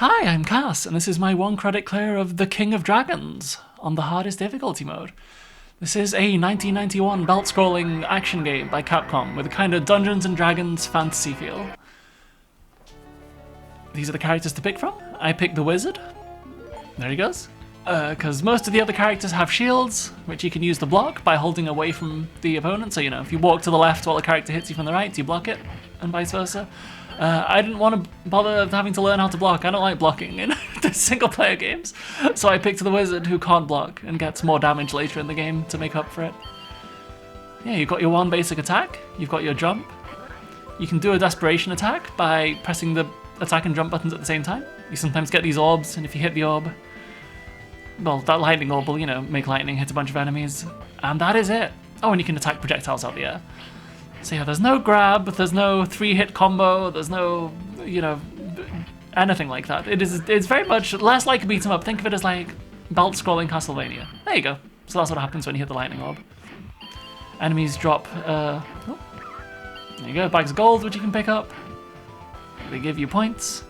Hi, I'm Cass, and this is my 1 credit clear of The King of Dragons on the hardest difficulty mode. This is a 1991 belt-scrolling action game by Capcom with a kind of Dungeons & Dragons fantasy feel. These are the characters to pick from. I picked the wizard. There he goes. Because most of the other characters have shields, which you can use to block by holding away from the opponent. So, if you walk to the left while a character hits you from the right, you block it, and vice versa. I didn't want to bother having to learn how to block. I don't like blocking in the single-player games. So I picked the wizard who can't block and gets more damage later in the game to make up for it. Yeah, you've got your one basic attack, you've got your jump. You can do a desperation attack by pressing the attack and jump buttons at the same time. You sometimes get these orbs, and if you hit the orb, well, that lightning orb will, make lightning hit a bunch of enemies. And that is it. Oh, and you can attack projectiles out the air. So yeah, there's no grab, there's no 3-hit combo, there's no, anything like that. It's very much less like a beat 'em up. Think of it as like belt-scrolling Castlevania. There you go. So that's what happens when you hit the lightning orb. Enemies drop, there you go, bags of gold, which you can pick up. They give you points.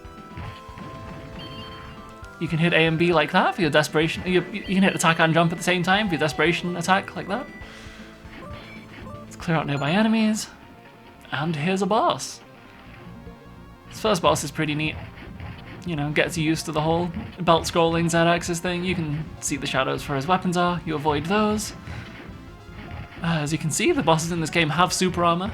You can hit A and B like that for your desperation. You can hit attack and jump at the same time for your desperation attack like that. Clear out nearby enemies, and here's a boss. This first boss is pretty neat. Gets you used to the whole belt-scrolling Z-axis thing. You can see the shadows where his weapons are, you avoid those. As you can see, the bosses in this game have super armor.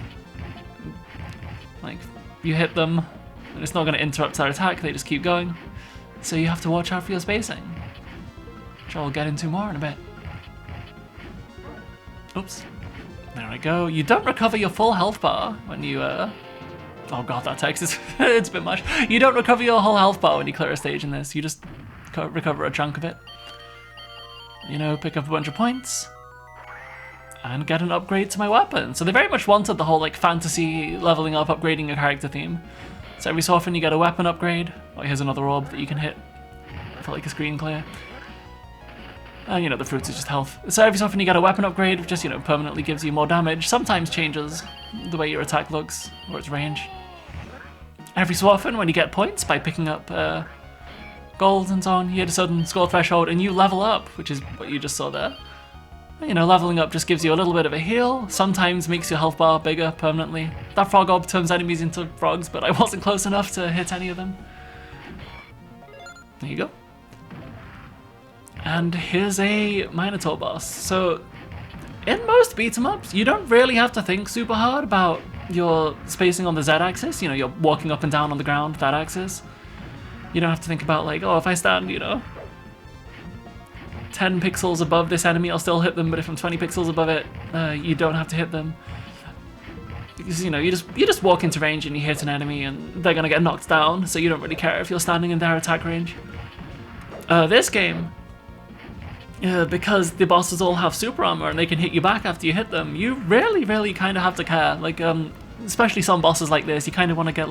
Like, you hit them, and it's not going to interrupt their attack, they just keep going. So you have to watch out for your spacing, which I'll get into more in a bit. Oops. There we go. You don't recover your full health bar when you, oh god, that text is, it's a bit much. You don't recover your whole health bar when you clear a stage in this. You just recover a chunk of it. Pick up a bunch of points, and get an upgrade to my weapon. So they very much wanted the whole, fantasy leveling up, upgrading your character theme. So every so often you get a weapon upgrade. Oh, here's another orb that you can hit for, a screen clear. The fruits is just health. So every so often you get a weapon upgrade, which just, permanently gives you more damage. Sometimes changes the way your attack looks, or its range. Every so often, when you get points by picking up gold and so on, you hit a certain score threshold and you level up, which is what you just saw there. Leveling up just gives you a little bit of a heal, sometimes makes your health bar bigger permanently. That frog orb turns enemies into frogs, but I wasn't close enough to hit any of them. There you go. And here's a Minotaur boss. So, in most beat-em-ups, you don't really have to think super hard about your spacing on the Z-axis. You're walking up and down on the ground, that axis. You don't have to think about, if I stand, 10 pixels above this enemy, I'll still hit them, but if I'm 20 pixels above it, you don't have to hit them. Because, you just walk into range and you hit an enemy and they're gonna get knocked down, so you don't really care if you're standing in their attack range. This game, because the bosses all have super armor and they can hit you back after you hit them, you really kind of have to care. Especially some bosses like this, you kind of want to get,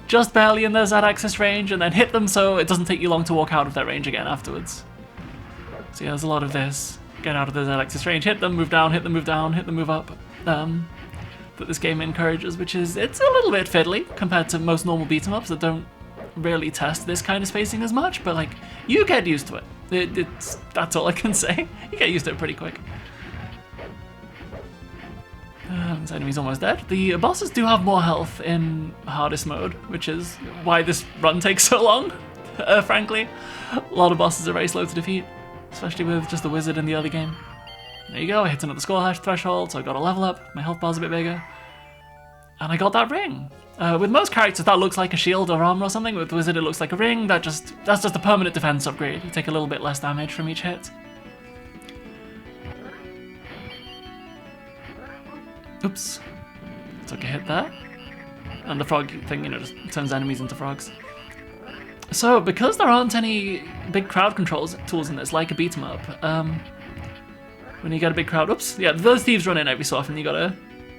just barely in their Z-axis range and then hit them so it doesn't take you long to walk out of their range again afterwards. So yeah, there's a lot of this. Get out of the Z-axis range, hit them, move down, hit them, move down, hit them, move up. That this game encourages, which is, it's a little bit fiddly compared to most normal beat-em-ups that don't really test this kind of spacing as much, but you get used to it. That's all I can say. You get used to it pretty quick. This enemy's almost dead. The bosses do have more health in hardest mode, which is why this run takes so long, frankly. A lot of bosses are very slow to defeat, especially with just the wizard in the early game. There you go, I hit another score threshold, so I got a level up, my health bar's a bit bigger. And I got that ring. With most characters that looks like a shield or armor or something, with the wizard it looks like a ring, that's just a permanent defense upgrade. You take a little bit less damage from each hit. Oops. Took a hit there. And the frog thing, just turns enemies into frogs. So, because there aren't any big crowd control tools in this, like a beat 'em up, when you get a big crowd, oops, yeah, those thieves run in every so often, you gotta,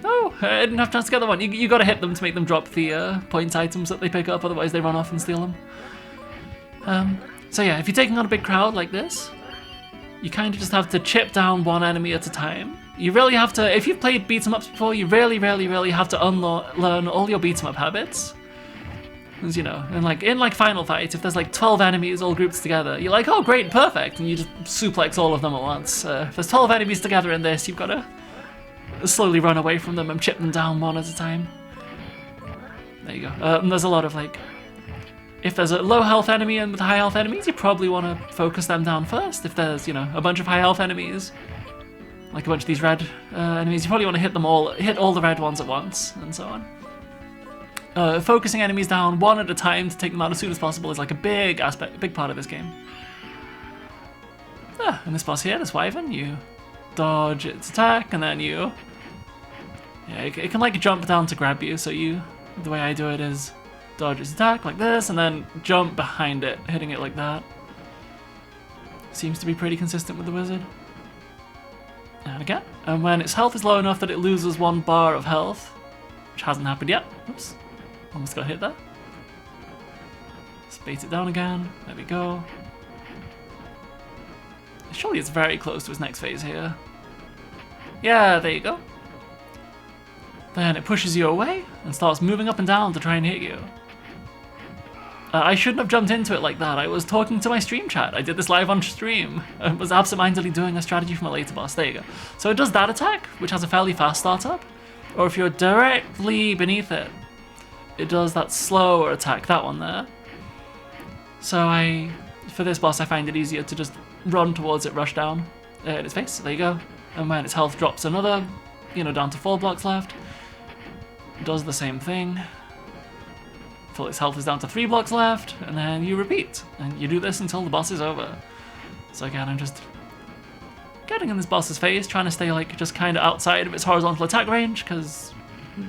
oh, I didn't have a chance to get the one. You gotta hit them to make them drop the points items that they pick up, otherwise they run off and steal them. So yeah, if you're taking on a big crowd like this, you kind of just have to chip down one enemy at a time. You really have to, if you've played beat 'em ups before, you really have to unlearn all your beat 'em up habits. As you know, in like final fights, if there's like 12 enemies all grouped together, you're like, oh great, perfect, and you just suplex all of them at once. If there's 12 enemies together in this, you've got to slowly run away from them and chip them down one at a time. There you go. And there's a lot of like, if there's a low health enemy and with high health enemies, you probably want to focus them down first. If there's, you know, a bunch of high health enemies, like a bunch of these red enemies, you probably want to hit all the red ones at once, and so on. Focusing enemies down one at a time to take them out as soon as possible is like a big part of this game. And this boss here, this Wyvern, you dodge its attack, and then you... Yeah, it can like jump down to grab you, so the way I do it is dodge its attack like this, and then jump behind it, hitting it like that. Seems to be pretty consistent with the wizard. And again, and when its health is low enough that it loses 1 bar of health, which hasn't happened yet. Oops. Almost got hit there. Space it down again. There we go. Surely it's very close to its next phase here. Yeah, there you go. Then it pushes you away and starts moving up and down to try and hit you. I shouldn't have jumped into it like that. I was talking to my stream chat. I did this live on stream. I was absentmindedly doing a strategy from a later boss. There you go. So it does that attack, which has a fairly fast startup. Or if you're directly beneath it, it does that slower attack, that one there. So for this boss, I find it easier to just run towards it, rush down in its face. So there you go. And when its health drops another, you know, down to 4 blocks left, it does the same thing. Until its health is down to 3 blocks left, and then you repeat. And you do this until the boss is over. So again, I'm just getting in this boss's face, trying to stay like just kind of outside of its horizontal attack range, because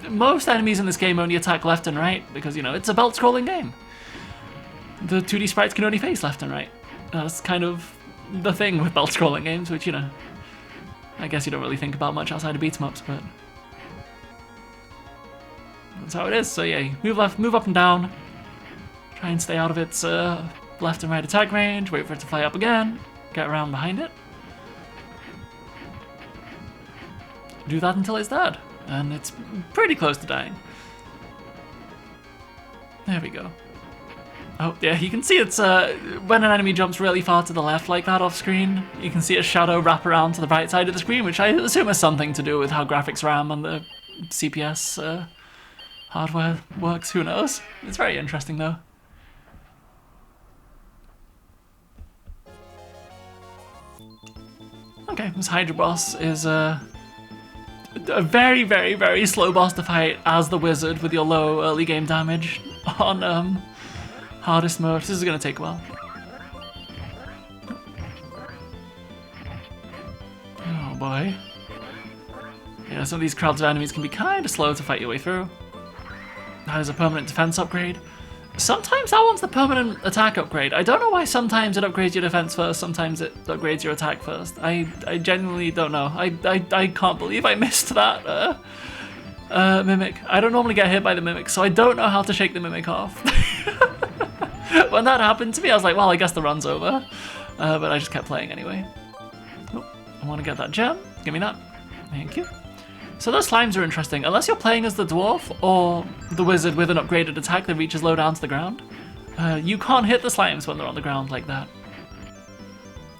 most enemies in this game only attack left and right, because, you know, it's a belt-scrolling game. The 2D sprites can only face left and right. That's kind of the thing with belt-scrolling games, which, you know, I guess you don't really think about much outside of beat-em-ups, but that's how it is. So yeah, you move left, move up and down, try and stay out of its left and right attack range, wait for it to fly up again, get around behind it. Do that until it's dead. And it's pretty close to dying. There we go. Oh, yeah, you can see it's, when an enemy jumps really far to the left like that off screen, you can see a shadow wrap around to the right side of the screen, which I assume has something to do with how graphics RAM and the CPS hardware works, who knows? It's very interesting though. Okay, this Hydra boss is, a very, very, very slow boss to fight as the wizard with your low early game damage on hardest mode. This is going to take a while. Oh boy. Yeah, some of these crowds of enemies can be kind of slow to fight your way through. That is a permanent defense upgrade. Sometimes that one's the permanent attack upgrade. I don't know why sometimes it upgrades your defense first, sometimes it upgrades your attack first. I genuinely don't know. I can't believe I missed that mimic. I don't normally get hit by the mimic, so I don't know how to shake the mimic off. When that happened to me, I was like, well, I guess the run's over. But I just kept playing anyway. Oh, I want to get that gem. Give me that. Thank you. So those slimes are interesting. Unless you're playing as the dwarf or the wizard with an upgraded attack that reaches low down to the ground, you can't hit the slimes when they're on the ground like that.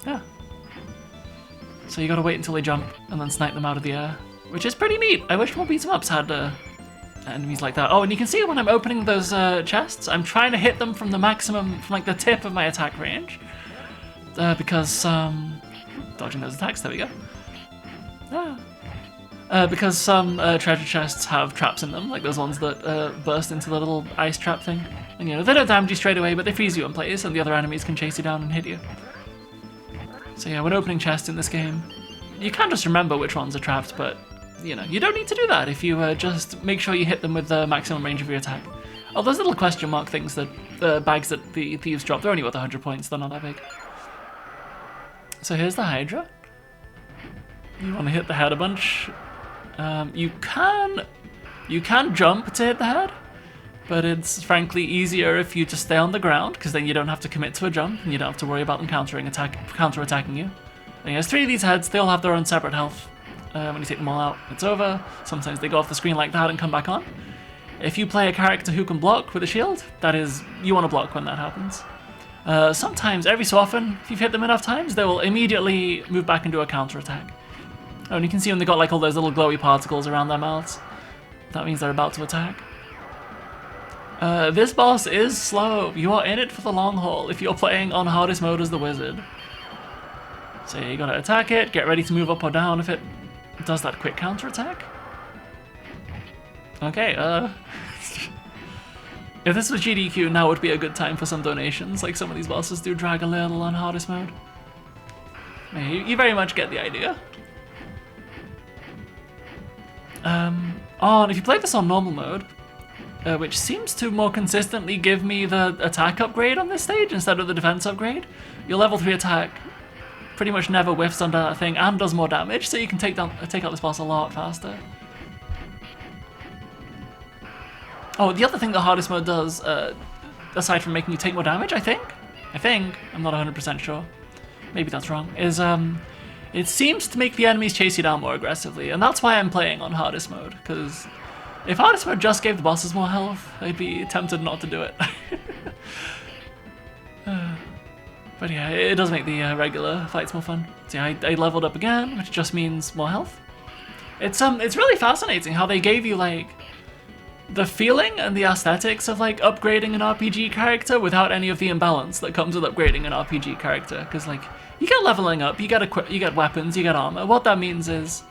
Yeah. So you gotta wait until they jump and then snipe them out of the air, which is pretty neat. I wish more beat-em-ups had enemies like that. Oh, and you can see when I'm opening those chests, I'm trying to hit them from the maximum, from like the tip of my attack range, because dodging those attacks. There we go. Because some treasure chests have traps in them, like those ones that burst into the little ice trap thing. And you know, they don't damage you straight away, but they freeze you in place, and the other enemies can chase you down and hit you. So yeah, when opening chests in this game, you can just remember which ones are trapped, but you know, you don't need to do that if you just make sure you hit them with the maximum range of your attack. Oh, those little question mark things, that bags that the thieves drop, they're only worth 100 points, they're not that big. So here's the Hydra. You want to hit the head a bunch. You can jump to hit the head, but it's frankly easier if you just stay on the ground, because then you don't have to commit to a jump, and you don't have to worry about them counterattacking you. And there's 3 of these heads, they all have their own separate health. When you take them all out, it's over. Sometimes they go off the screen like that and come back on. If you play a character who can block with a shield, that is, you want to block when that happens. Sometimes, every so often, if you've hit them enough times, they will immediately move back into a counterattack. Oh, and you can see when they got like all those little glowy particles around their mouths. That means they're about to attack. This boss is slow. You are in it for the long haul if you're playing on hardest mode as the wizard. So you gotta attack it, get ready to move up or down if it does that quick counterattack. Okay, if this was GDQ, now would be a good time for some donations. Like, some of these bosses do drag a little on hardest mode. You very much get the idea. And if you play this on normal mode, which seems to more consistently give me the attack upgrade on this stage instead of the defense upgrade, your level 3 attack pretty much never whiffs under that thing and does more damage, so you can take out this boss a lot faster. Oh, the other thing the hardest mode does, aside from making you take more damage, I think, I'm not 100% sure, maybe that's wrong, is it seems to make the enemies chase you down more aggressively, and that's why I'm playing on hardest mode, because if hardest mode just gave the bosses more health, I'd be tempted not to do it. But yeah, it does make the regular fights more fun. See, I leveled up again, which just means more health. It's really fascinating how they gave you like the feeling and the aesthetics of like upgrading an RPG character without any of the imbalance that comes with upgrading an RPG character. Because like you get leveling up, you get weapons, you get armor. What that means is,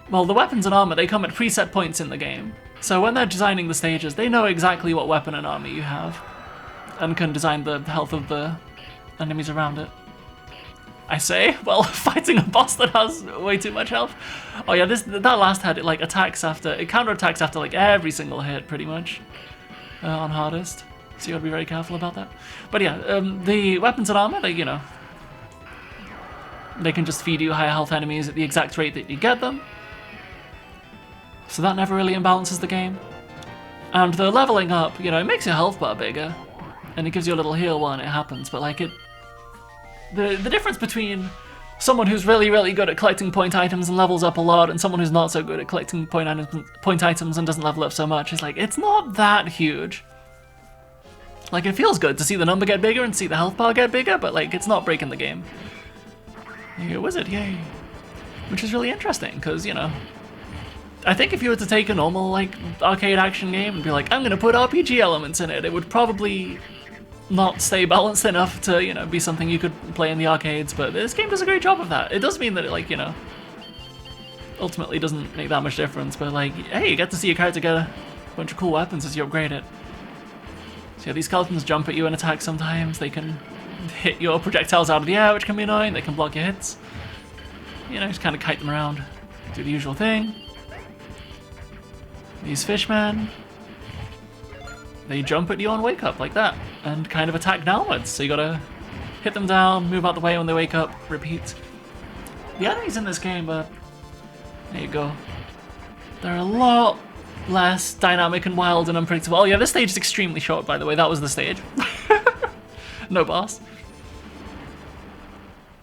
well, the weapons and armor, they come at preset points in the game. So when they're designing the stages, they know exactly what weapon and armor you have, and can design the health of the enemies around it. I say, while fighting a boss that has way too much health. Oh yeah, that last head, it like counterattacks after like every single hit, pretty much, on hardest. So you gotta be very careful about that. But yeah, the weapons and armor, they can just feed you higher health enemies at the exact rate that you get them. So that never really imbalances the game. And the leveling up, it makes your health bar bigger, and it gives you a little heal when it happens, but like the difference between someone who's really, really good at collecting point items and levels up a lot and someone who's not so good at collecting point items and doesn't level up so much is like, it's not that huge. Like, it feels good to see the number get bigger and see the health bar get bigger, but like, it's not breaking the game. You go, wizard, yay. Which is really interesting, because, I think if you were to take a normal, like, arcade action game and be like, I'm gonna put RPG elements in it, it would probably not stay balanced enough to, be something you could play in the arcades, but this game does a great job of that. It does mean that it, like, ultimately doesn't make that much difference, but like, hey, you get to see your character get a bunch of cool weapons as you upgrade it. So yeah, these skeletons jump at you and attack sometimes. They can hit your projectiles out of the air, which can be annoying. They can block your hits. Just kind of kite them around. Do the usual thing. These fishmen, they jump at you on wake up like that, and kind of attack downwards, so you gotta hit them down, move out the way when they wake up, repeat. The enemies in this game, there you go. They're a lot less dynamic and wild and unpredictable. Oh yeah, this stage is extremely short, by the way, that was the stage. No boss.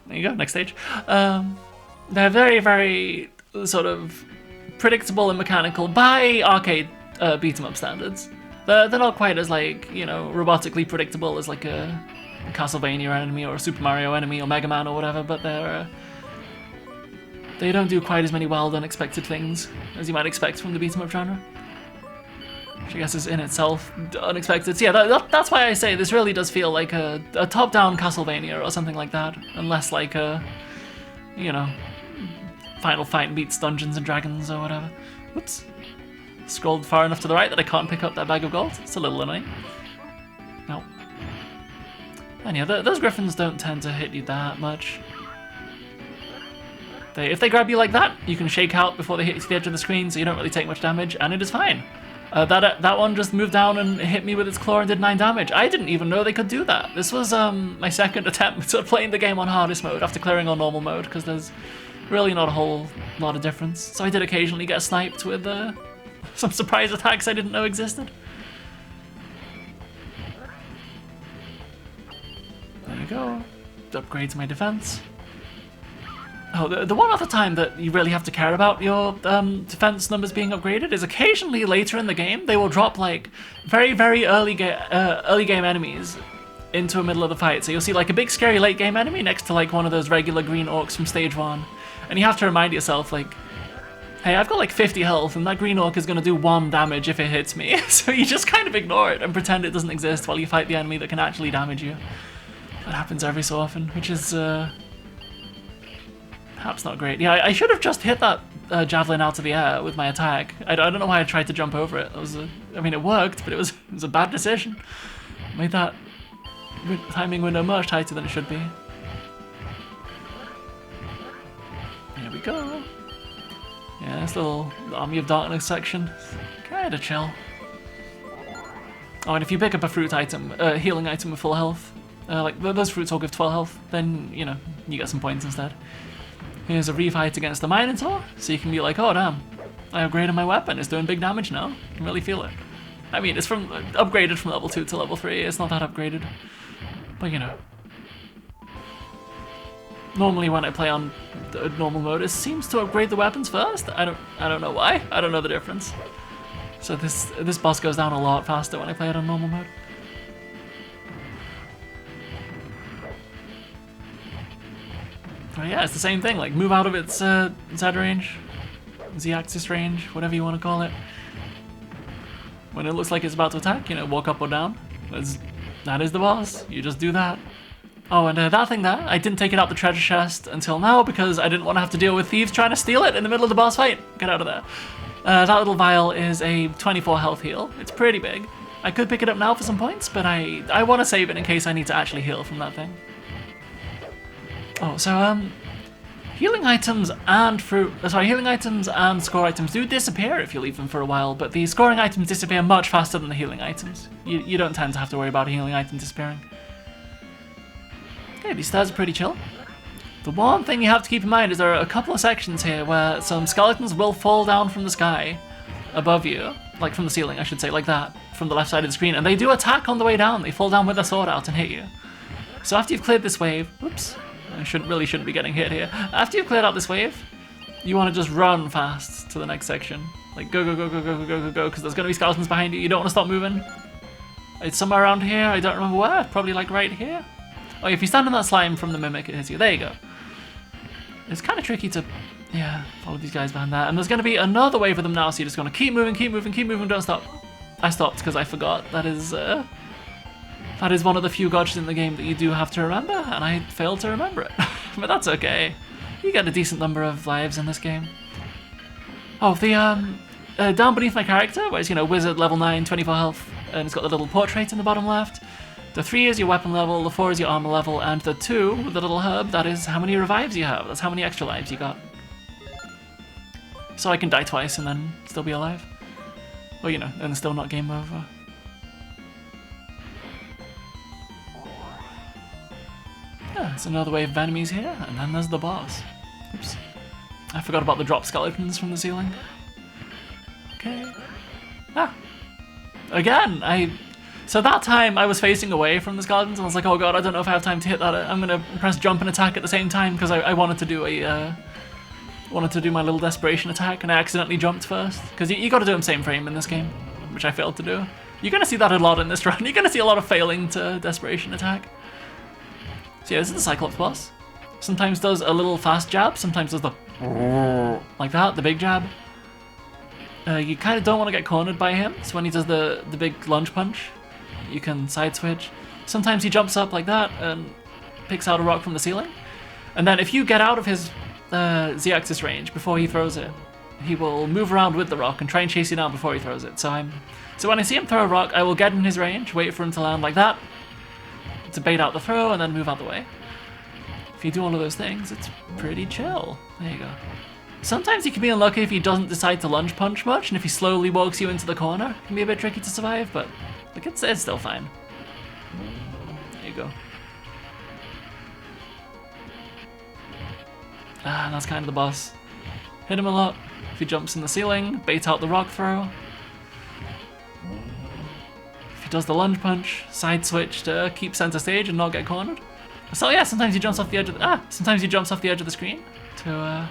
There you go, next stage. They're very, very sort of predictable and mechanical by arcade beat-em-up standards. They're not quite as like, robotically predictable as like a Castlevania enemy or a Super Mario enemy or Mega Man or whatever, but they don't do quite as many wild, unexpected things as you might expect from the beat-em-up genre. Which I guess is in itself unexpected. So yeah, that's why I say this really does feel like a top-down Castlevania or something like that, and less like a, Final Fight meets Dungeons and Dragons or whatever. Whoops. Scrolled far enough to the right that I can't pick up that bag of gold. It's a little annoying. No. And yeah, those griffins don't tend to hit you that much. If they grab you like that, you can shake out before they hit you to the edge of the screen, so you don't really take much damage, and it is fine. That one just moved down and hit me with its claw and did 9 damage. I didn't even know they could do that. This was my second attempt at playing the game on hardest mode after clearing on normal mode, because there's really not a whole lot of difference. So I did occasionally get sniped with some surprise attacks I didn't know existed. There you go. Upgrades my defense. Oh, the one other time that you really have to care about your defense numbers being upgraded is occasionally later in the game they will drop like very, very early game enemies into the middle of the fight. So you'll see like a big scary late game enemy next to like one of those regular green orcs from stage 1. And you have to remind yourself like, hey, I've got like 50 health and that green orc is going to do 1 damage if it hits me. So you just kind of ignore it and pretend it doesn't exist while you fight the enemy that can actually damage you. That happens every so often, which is perhaps not great. Yeah, I should have just hit that javelin out of the air with my attack. I don't know why I tried to jump over it. I mean, it worked, but it was a bad decision. Made that timing window much tighter than it should be. Here we go. Yeah, this little Army of Darkness section, kinda chill. Oh, and if you pick up a fruit item, healing item with full health, like those fruits all give 12 health, then, you know, you get some points instead. Here's a refight against the Minotaur, so you can be like, oh damn, I upgraded my weapon, it's doing big damage now, you can really feel it. I mean, it's upgraded from level 2 to level 3, it's not that upgraded, but you know. Normally when I play on the normal mode, it seems to upgrade the weapons first, I don't know why, I don't know the difference. So this boss goes down a lot faster when I play it on normal mode. But yeah, it's the same thing, like move out of its Z range, Z-axis range, whatever you want to call it. When it looks like it's about to attack, you know, walk up or down. That is the boss, you just do that. Oh, and that thing there, I didn't take it out the treasure chest until now because I didn't want to have to deal with thieves trying to steal it in the middle of the boss fight. Get out of there. That little vial is a 24 health heal. It's pretty big. I could pick it up now for some points, but I want to save it in case I need to actually heal from that thing. Oh, so healing items and healing items and score items do disappear if you leave them for a while, but the scoring items disappear much faster than the healing items. You don't tend to have to worry about a healing item disappearing. Okay, these stairs are pretty chill. The one thing you have to keep in mind is there are a couple of sections here where some skeletons will fall down from the sky above you, like from the ceiling, I should say, like that, from the left side of the screen, and they do attack on the way down. They fall down with their sword out and hit you. So after you've cleared this wave, whoops, I shouldn't be getting hit here. After you've cleared out this wave, you want to just run fast to the next section. Like go, go, go, go, go, go, go, go, go, because there's going to be skeletons behind you. You don't want to stop moving. It's somewhere around here, I don't remember where, probably like right here. Oh, if you stand on that slime from the mimic, it hits you. There you go. It's kind of tricky to, yeah, follow these guys behind that. And there's going to be another wave of them now, so you're just going to keep moving, keep moving, keep moving, don't stop. I stopped because I forgot. That is one of the few gotchas in the game that you do have to remember, and I failed to remember it. But that's okay. You get a decent number of lives in this game. Oh, the down beneath my character, where it's, you know, wizard level 9, 24 health, and it's got the little portrait in the bottom left. The 3 is your weapon level, the 4 is your armor level, and the 2, with the little herb, that is how many revives you have. That's how many extra lives you got. So I can die twice and then still be alive. Well, you know, and still not game over. Yeah, there's another wave of enemies here, and then there's the boss. Oops. I forgot about the drop skeletons from the ceiling. Okay. Ah! Again, So that time I was facing away from the skeletons and I was like, oh god, I don't know if I have time to hit that. I'm gonna press jump and attack at the same time because I wanted to do my little desperation attack, and I accidentally jumped first. Because you gotta do them same frame in this game, which I failed to do. You're gonna see that a lot in this run. You're gonna see a lot of failing to desperation attack. So yeah, this is the Cyclops boss. Sometimes does a little fast jab, sometimes does the like that, the big jab. You kind of don't want to get cornered by him, so when he does the big lunge punch, you can side switch. Sometimes he jumps up like that and picks out a rock from the ceiling. And then if you get out of his Z-axis range before he throws it, he will move around with the rock and try and chase you down before he throws it. So when I see him throw a rock, I will get in his range, wait for him to land like that, to bait out the throw, and then move out the way. If you do all of those things, it's pretty chill. There you go. Sometimes you can be unlucky if he doesn't decide to lunge punch much, and if he slowly walks you into the corner, it can be a bit tricky to survive, but like it's still fine. There you go. Ah, and that's kind of the boss. Hit him a lot. If he jumps in the ceiling, bait out the rock throw. If he does the lunge punch, side switch to keep center stage and not get cornered. So yeah, sometimes he jumps off the edge of the screen to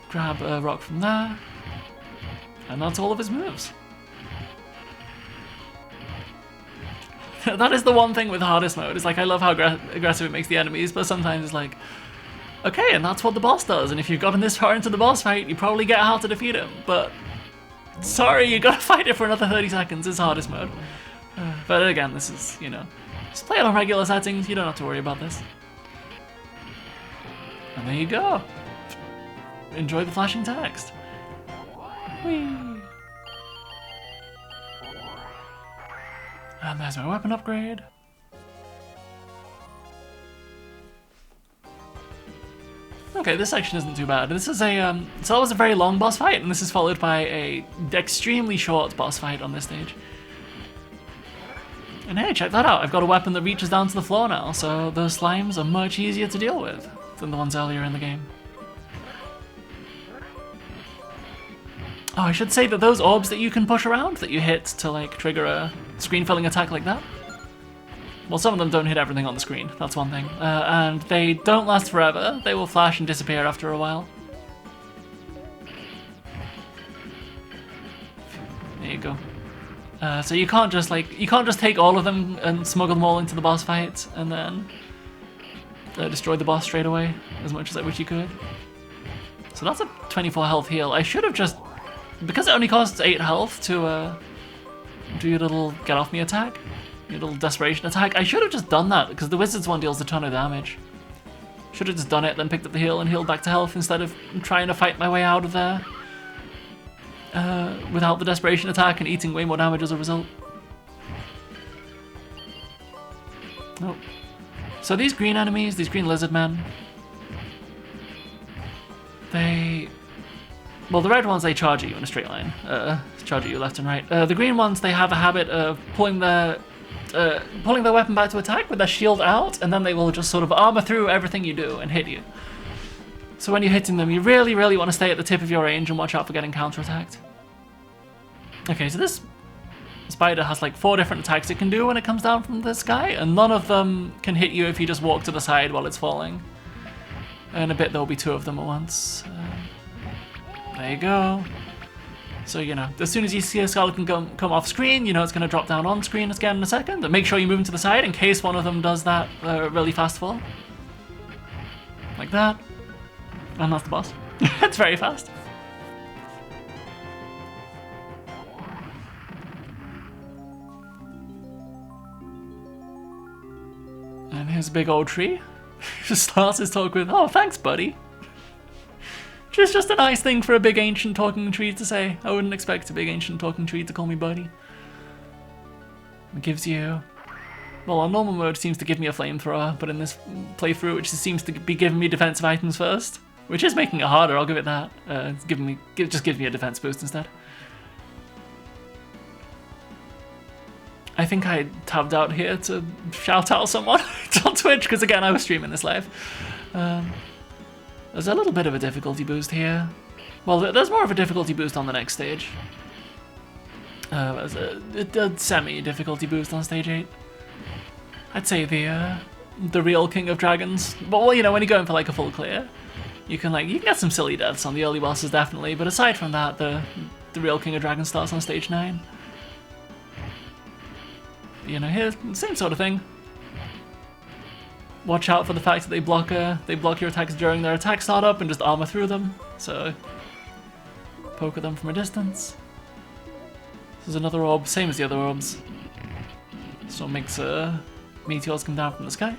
grab a rock from there. And that's all of his moves. That is the one thing with hardest mode, is like I love how aggressive it makes the enemies, but sometimes it's like, okay, and that's what the boss does, and if you've gotten this far into the boss fight, you probably get how to defeat him, but sorry, you gotta fight it for another 30 seconds, it's hardest mode. But again, this is, you know, just play it on regular settings, you don't have to worry about this. And there you go. Enjoy the flashing text. Whee! And there's my weapon upgrade. Okay, this section isn't too bad. This is a, so that was a very long boss fight, and this is followed by a extremely short boss fight on this stage. And hey, check that out, I've got a weapon that reaches down to the floor now, so those slimes are much easier to deal with than the ones earlier in the game. Oh, I should say that those orbs that you can push around, that you hit to like trigger a screen-filling attack like that, well, some of them don't hit everything on the screen, that's one thing. And they don't last forever, they will flash and disappear after a while. There you go. So you can't just take all of them and smuggle them all into the boss fight and then destroy the boss straight away, as much as I wish you could. So that's a 24 health heal. I should have just, because it only costs 8 health to do your little get off me attack, your little desperation attack, I should have just done that, because the wizard's one deals a ton of damage. Should have just done it, then picked up the heal and healed back to health instead of trying to fight my way out of there without the desperation attack and eating way more damage as a result. Nope. So these green enemies, these green lizard men, well, the red ones, they charge at you in a straight line, charge at you left and right. The green ones, they have a habit of pulling their weapon back to attack with their shield out, and then they will just sort of armor through everything you do and hit you. So when you're hitting them, you really, really want to stay at the tip of your range and watch out for getting counterattacked. Okay, so this spider has like 4 different attacks it can do when it comes down from the sky, and none of them can hit you if you just walk to the side while it's falling. In a bit, there'll be 2 of them at once. There you go. So, you know, as soon as you see a skeleton come off screen, you know it's going to drop down on screen again in a second. And make sure you move them to the side in case one of them does that really fast fall. Like that. And that's the boss. It's very fast. And here's a big old tree. Just starts his talk with, "Oh, thanks, buddy." Which is just a nice thing for a big ancient talking tree to say. I wouldn't expect a big ancient talking tree to call me buddy. It gives you, well, on normal mode it seems to give me a flamethrower, but in this playthrough it just seems to be giving me defensive items first, which is making it harder, I'll give it that. It just gives me a defense boost instead. I think I tabbed out here to shout out someone on Twitch, because again I was streaming this live. There's a little bit of a difficulty boost here. Well, there's more of a difficulty boost on the next stage. There's a semi-difficulty boost on stage 8. I'd say the real King of Dragons. But well, you know, when you're going for like a full clear, you can get some silly deaths on the early bosses definitely. But aside from that, the real King of Dragons starts on stage 9. You know, here's the same sort of thing. Watch out for the fact that they block your attacks during their attack startup and just armor through them. So poke at them from a distance. There's another orb, same as the other orbs. So it makes meteors come down from the sky.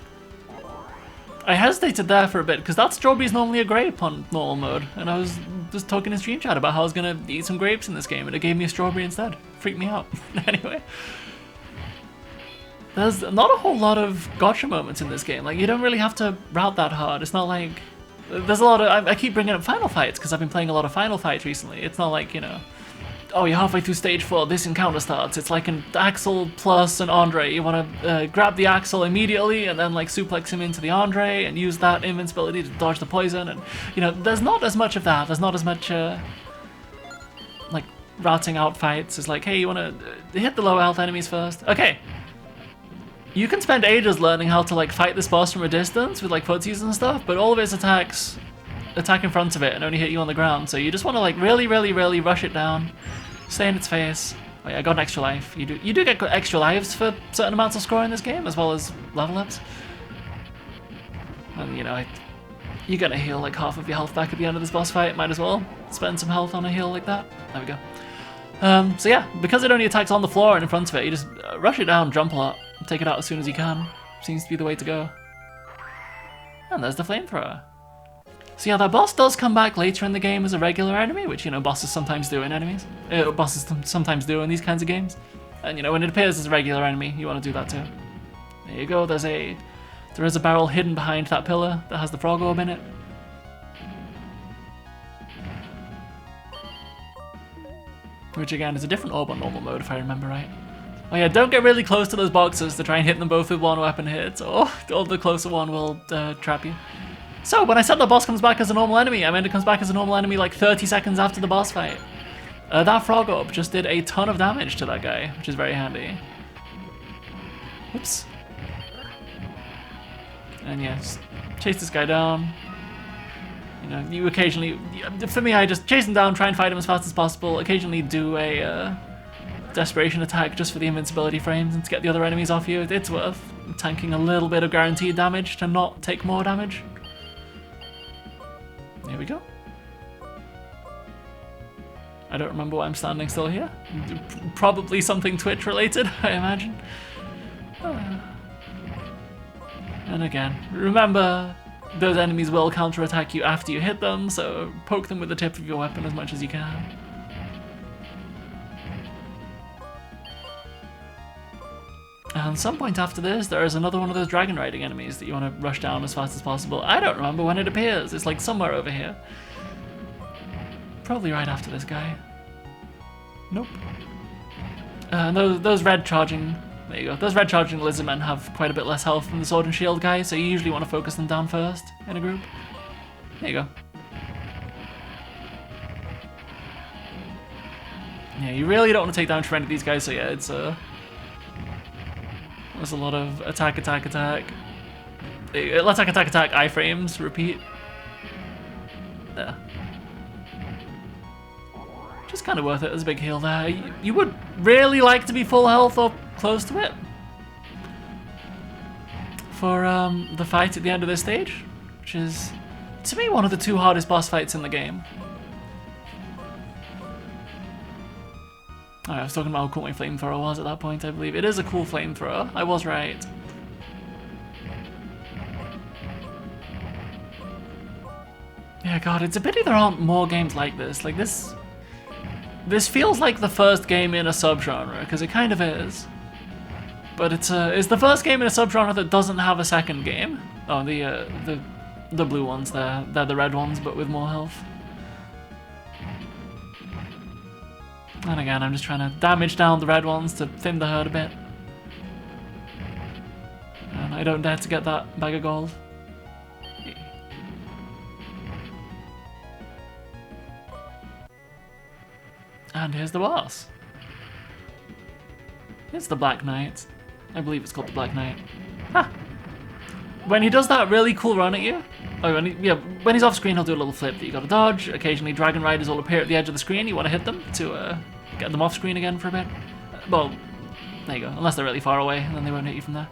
I hesitated there for a bit because that strawberry is normally a grape on normal mode, and I was just talking in stream chat about how I was gonna eat some grapes in this game, and it gave me a strawberry instead. Freaked me out. Anyway. There's not a whole lot of gotcha moments in this game. Like, you don't really have to route that hard. It's not like... There's a lot of... I keep bringing up Final Fights because I've been playing a lot of Final Fights recently. It's not like, you know... Oh, you're halfway through stage 4, this encounter starts. It's like an Axel plus an Andre. You want to grab the Axel immediately and then, like, suplex him into the Andre and use that invincibility to dodge the poison. And, you know, there's not as much of that. There's not as much, like, routing out fights. It's like, hey, you want to hit the low health enemies first? Okay. You can spend ages learning how to like fight this boss from a distance with like footsies and stuff, but all of its attacks attack in front of it and only hit you on the ground. So you just want to like really rush it down, stay in its face. Oh yeah, I got an extra life. You do get extra lives for certain amounts of score in this game, as well as level ups. And you know, you're gonna heal like half of your health back at the end of this boss fight. Might as well spend some health on a heal like that. There we go. So yeah, because it only attacks on the floor and in front of it, you just rush it down, jump a lot, and take it out as soon as you can. Seems to be the way to go. And there's the flamethrower. So yeah, that boss does come back later in the game as a regular enemy, which, you know, bosses sometimes do in enemies. Bosses sometimes do in these kinds of games. And, you know, when it appears as a regular enemy, you want to do that too. There you go, there is a barrel hidden behind that pillar that has the frog orb in it. Which again is a different orb on normal mode if I remember right. Oh yeah, don't get really close to those boxes to try and hit them both with one weapon hit, or the closer one will trap you. So, when I said the boss comes back as a normal enemy, I meant it comes back as a normal enemy like 30 seconds after the boss fight. That frog orb just did a ton of damage to that guy, which is very handy. Oops. And yes, chase this guy down. You know, you occasionally, for me, I just chase him down, try and fight him as fast as possible, occasionally do a desperation attack just for the invincibility frames and to get the other enemies off you. It's worth tanking a little bit of guaranteed damage to not take more damage. Here we go. I don't remember why I'm standing still here. Probably something Twitch related, I imagine. And again, remember, those enemies will counterattack you after you hit them, so poke them with the tip of your weapon as much as you can. And at some point after this, there is another one of those dragon riding enemies that you want to rush down as fast as possible. I don't remember when it appears. It's like somewhere over here. Probably right after this guy. Nope. Those red charging... There you go. Those red charging lizardmen have quite a bit less health than the sword and shield guy, so you usually want to focus them down first in a group. There you go. Yeah, you really don't want to take damage from any of these guys, so yeah, it's there's a lot of attack, attack, attack. Attack, attack, attack, iframes, repeat. There. Just kind of worth it. There's a big heal there. You would really like to be full health or close to it for the fight at the end of this stage, which is, to me, one of the two hardest boss fights in the game. Oh, I was talking about how cool my flamethrower was at that point, I believe. It is a cool flamethrower. I was right. Yeah, God, it's a pity there aren't more games like this. Like, this feels like the first game in a subgenre, because it kind of is. But it's the first game in a subgenre that doesn't have a second game. Oh, the blue ones there. They're the red ones, but with more health. And again, I'm just trying to damage down the red ones to thin the herd a bit. And I don't dare to get that bag of gold. And here's the boss. It's the Black Knight. I believe it's called the Black Knight. Ha! When he does that really cool run at you, when he's off screen, he'll do a little flip that you gotta dodge. Occasionally, dragon riders will appear at the edge of the screen. You want to hit them to get them off screen again for a bit. Well, there you go. Unless they're really far away, and then they won't hit you from there.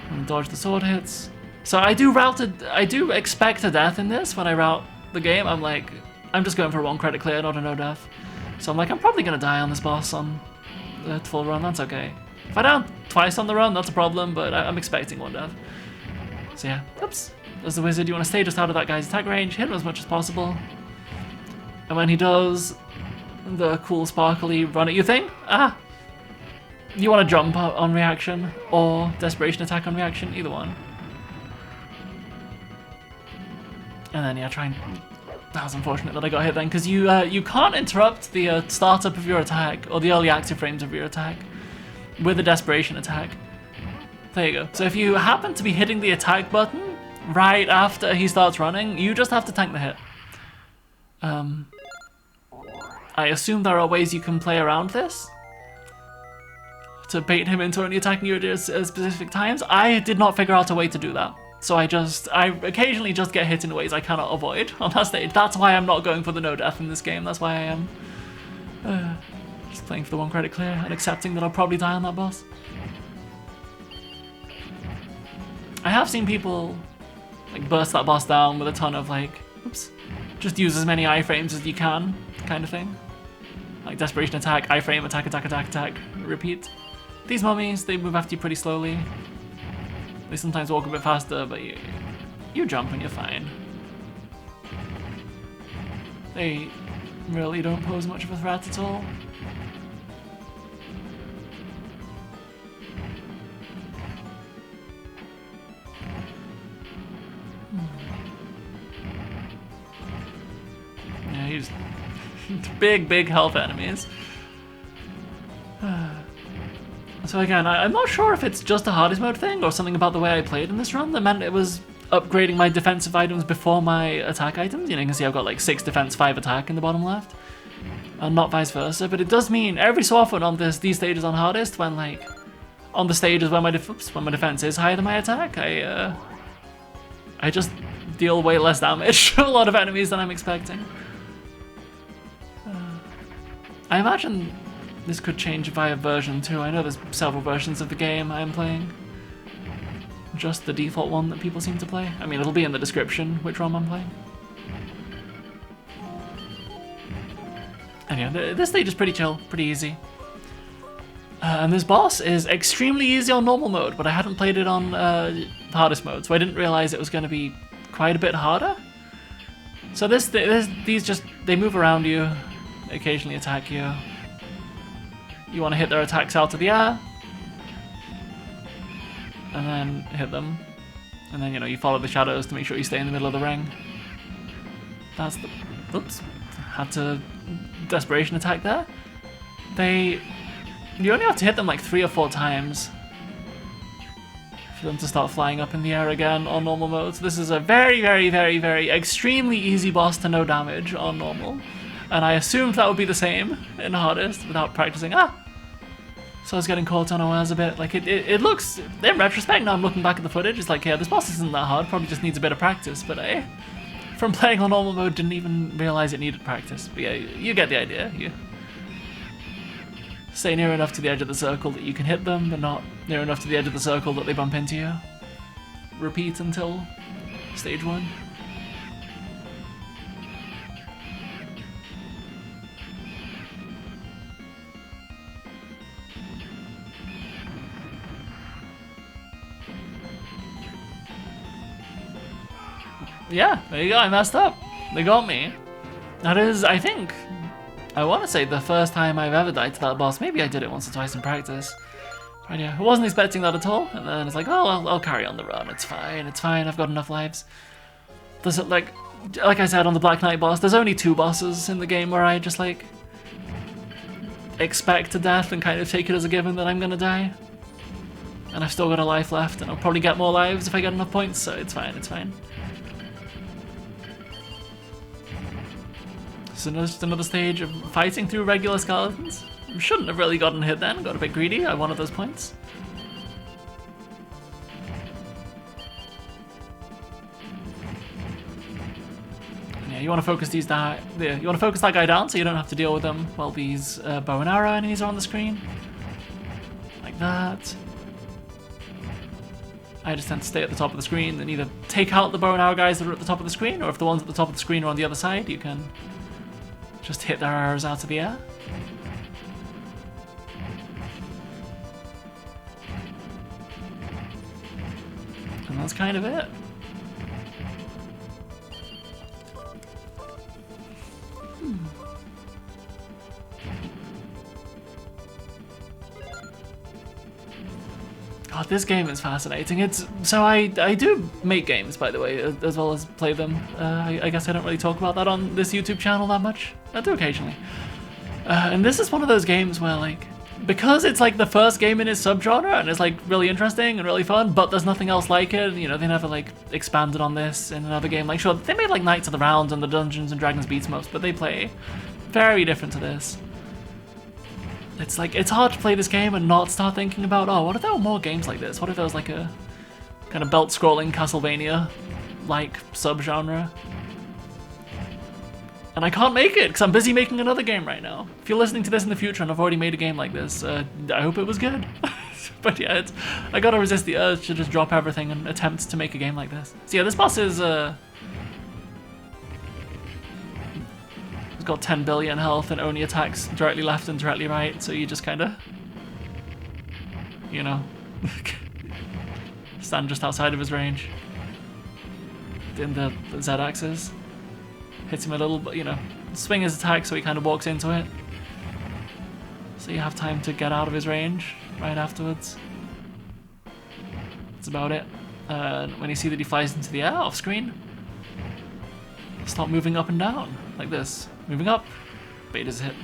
And dodge the sword hits. So I do expect a death in this when I route the game. I'm just going for a 1 credit clear, not a no death. So I'm like, I'm probably gonna die on this boss on the full run. That's okay. If I die twice on the run, that's a problem, but I'm expecting 1 death. So yeah, oops. As the wizard, you want to stay just out of that guy's attack range, hit him as much as possible. And when he does the cool sparkly run at you thing, you want to jump on reaction or desperation attack on reaction, either one. And then yeah, try and... That was unfortunate that I got hit then, because you can't interrupt the startup of your attack or the early active frames of your attack with a desperation attack. There you go. So if you happen to be hitting the attack button right after he starts running, you just have to tank the hit. I assume there are ways you can play around this to bait him into only attacking you at specific times. I did not figure out a way to do that. So I occasionally just get hit in ways I cannot avoid on that stage. That's why I'm not going for the no death in this game. That's why I am just playing for the 1 credit clear and accepting that I'll probably die on that boss. I have seen people like burst that boss down with a ton of like, oops, just use as many iframes as you can kind of thing. Like desperation attack, iframe, attack, attack, attack, attack, repeat. These mummies, they move after you pretty slowly. They sometimes walk a bit faster, but you jump and you're fine. They really don't pose much of a threat at all. Yeah, he's big health enemies. So again, I'm not sure if it's just a hardest mode thing or something about the way I played in this run that meant it was upgrading my defensive items before my attack items. You know, you can see I've got like 6 defense, 5 attack in the bottom left, and not vice versa. But it does mean every so often on these stages on hardest, when like on the stages where my defense is higher than my attack, I just deal way less damage to a lot of enemies than I'm expecting. I imagine this could change via version 2. I know there's several versions of the game I'm playing. Just the default one that people seem to play. I mean, it'll be in the description which ROM I'm playing. Anyway, this stage is pretty chill, pretty easy. And this boss is extremely easy on normal mode, but I hadn't played it on hardest mode, so I didn't realize it was going to be quite a bit harder. So these just, they move around you, occasionally attack you. You want to hit their attacks out of the air, and then hit them, and then, you know, you follow the shadows to make sure you stay in the middle of the ring. That's the, oops, had to desperation attack there. You only have to hit them like 3 or 4 times for them to start flying up in the air again on normal mode. So this is a very extremely easy boss to no damage on normal, and I assumed that would be the same in hardest without practicing. So I was getting caught unawares a bit. Like it looks, in retrospect, now I'm looking back at the footage, it's like, yeah, this boss isn't that hard, probably just needs a bit of practice, but from playing on normal mode, didn't even realize it needed practice. But yeah, you get the idea. You stay near enough to the edge of the circle that you can hit them, but not near enough to the edge of the circle that they bump into you. Repeat until stage 1. Yeah, there you go, I messed up. They got me. That is, I think, I want to say the first time I've ever died to that boss. Maybe I did it once or twice in practice. But yeah, I wasn't expecting that at all. And then it's like, oh, I'll carry on the run. It's fine, I've got enough lives. There's like I said on the Black Knight boss, there's only 2 bosses in the game where I just like expect a death and kind of take it as a given that I'm gonna die. And I've still got a life left, and I'll probably get more lives if I get enough points, so it's fine. So just another stage of fighting through regular skeletons. Shouldn't have really gotten hit then, got a bit greedy, I wanted those points. Yeah, you want to focus you want to focus that guy down so you don't have to deal with them while these bow and arrow enemies are on the screen. Like that. I just tend to stay at the top of the screen and either take out the bow and arrow guys that are at the top of the screen, or if the ones at the top of the screen are on the other side, you can just hit their arrows out of the air. And that's kind of it. God, this game is fascinating. So I do make games, by the way, as well as play them. I guess I don't really talk about that on this YouTube channel that much. I do occasionally. And this is one of those games where, like, because it's like the first game in its subgenre and it's like really interesting and really fun, but there's nothing else like it. You know, they never like expanded on this in another game. Like, sure, they made like Knights of the Round and the Dungeons and Dragons beats most, but they play very different to this. It's like, it's hard to play this game and not start thinking about, oh, what if there were more games like this? What if there was like a kind of belt-scrolling Castlevania-like subgenre? And I can't make it, because I'm busy making another game right now. If you're listening to this in the future and I've already made a game like this, I hope it was good. But yeah, I gotta resist the urge to just drop everything and attempt to make a game like this. So yeah, this boss is, he's got 10 billion health and only attacks directly left and directly right, so you just kinda, you know, stand just outside of his range. In the Z-axis. Hits him a little bit, you know, swing his attack so he kind of walks into it. So you have time to get out of his range right afterwards. That's about it. When you see that he flies into the air off screen, start moving up and down, like this. Moving up, but he does hit.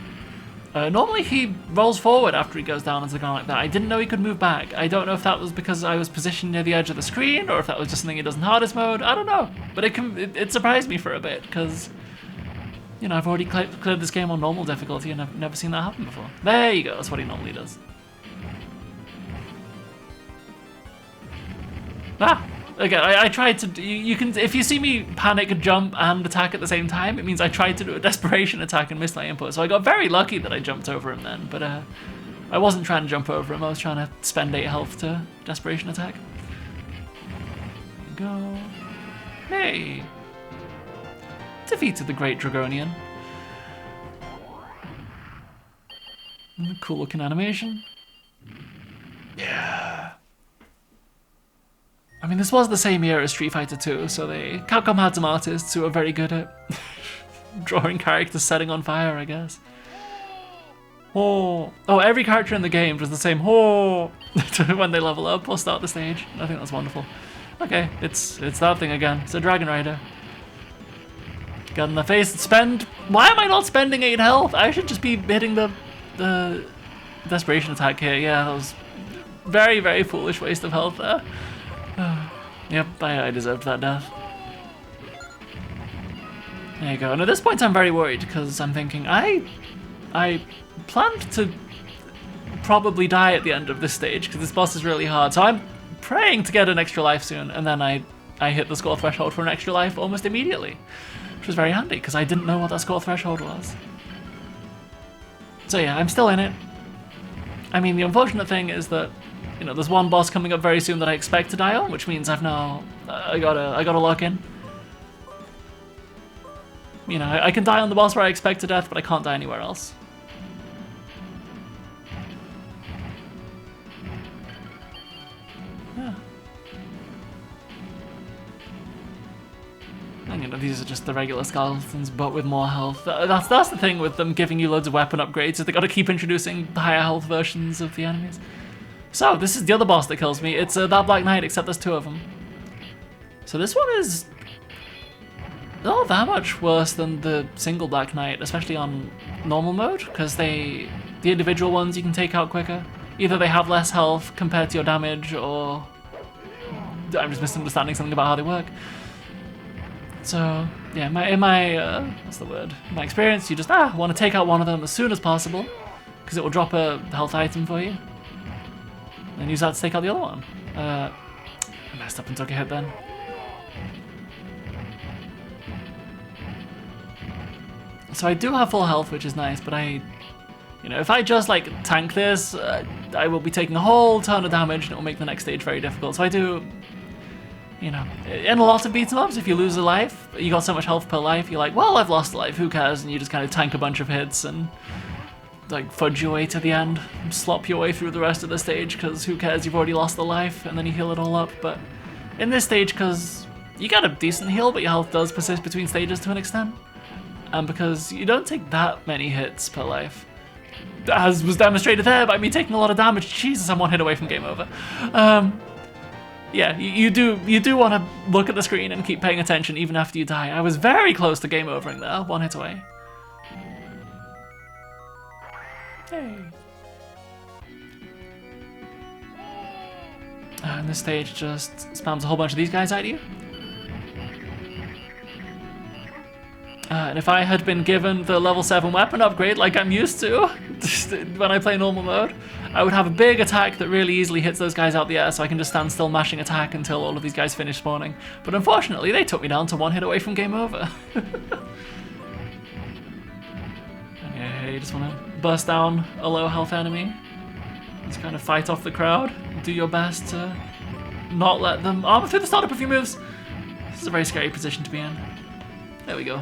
Normally he rolls forward after he goes down into the ground like that. I didn't know he could move back. I don't know if that was because I was positioned near the edge of the screen or if that was just something he does in hardest mode. I don't know. But it surprised me for a bit because, you know, I've already cleared this game on normal difficulty and I've never seen that happen before. There you go, that's what he normally does. Ah! Again, I tried to, you can, if you see me panic, jump, and attack at the same time, it means I tried to do a desperation attack and missed my input. So I got very lucky that I jumped over him then, but I wasn't trying to jump over him, I was trying to spend 8 health to desperation attack. There we go. Hey! Defeated the Great Dragonian. Cool looking animation. Yeah. I mean, this was the same year as Street Fighter 2, so Capcom had some artists who are very good at drawing characters setting on fire, I guess. Oh, every character in the game does the same oh when they level up or start the stage. I think that's wonderful. Okay, it's that thing again. It's a Dragon Rider. Got in the face and spend. Why am I not spending 8 health? I should just be hitting the desperation attack here. Yeah, that was very, very foolish waste of health there. Yep, I deserved that death. There you go. And at this point I'm very worried because I'm thinking I planned to probably die at the end of this stage because this boss is really hard. So I'm praying to get an extra life soon, and then I hit the score threshold for an extra life almost immediately, which was very handy because I didn't know what that score threshold was. So yeah, I'm still in it. I mean, the unfortunate thing is that, you know, there's one boss coming up very soon that I expect to die on, which means I've now I gotta lock in. You know, I can die on the boss where I expect to death, but I can't die anywhere else. Yeah. And, you know, these are just the regular skeletons, but with more health. That's the thing with them giving you loads of weapon upgrades, is they gotta keep introducing higher health versions of the enemies. So, this is the other boss that kills me. It's that Black Knight, except there's 2 of them. So this one is not that much worse than the single Black Knight, especially on normal mode, because the individual ones you can take out quicker. Either they have less health compared to your damage, or I'm just misunderstanding something about how they work. So, yeah, in my what's the word? In my experience, you just want to take out one of them as soon as possible, because it will drop a health item for you. And use that to take out the other one. I messed up and took a hit then. So I do have full health, which is nice, but you know, if I just like tank this, I will be taking a whole ton of damage and it will make the next stage very difficult. So I do, you know, in a lot of beat 'em ups, if you lose a life, you got so much health per life, you're like, well, I've lost a life, who cares? And you just kind of tank a bunch of hits and like fudge your way to the end, slop your way through the rest of the stage, because who cares, you've already lost the life, and then you heal it all up. But in this stage, because you got a decent heal, but your health does persist between stages to an extent, and because you don't take that many hits per life, as was demonstrated there by me taking a lot of damage. Jesus, I'm 1 hit away from game over. Yeah, you do want to look at the screen and keep paying attention even after you die. I was very close to game overing there, 1 hit away. Hey. And this stage just spams a whole bunch of these guys at you. And if I had been given the level 7 weapon upgrade like I'm used to, when I play normal mode, I would have a big attack that really easily hits those guys out the air, so I can just stand still mashing attack until all of these guys finish spawning. But unfortunately, they took me down to 1 hit away from game over. Okay, you just want to burst down a low health enemy. Just kind of fight off the crowd. Do your best to not let them armor through the startup of your moves. This is a very scary position to be in. There we go.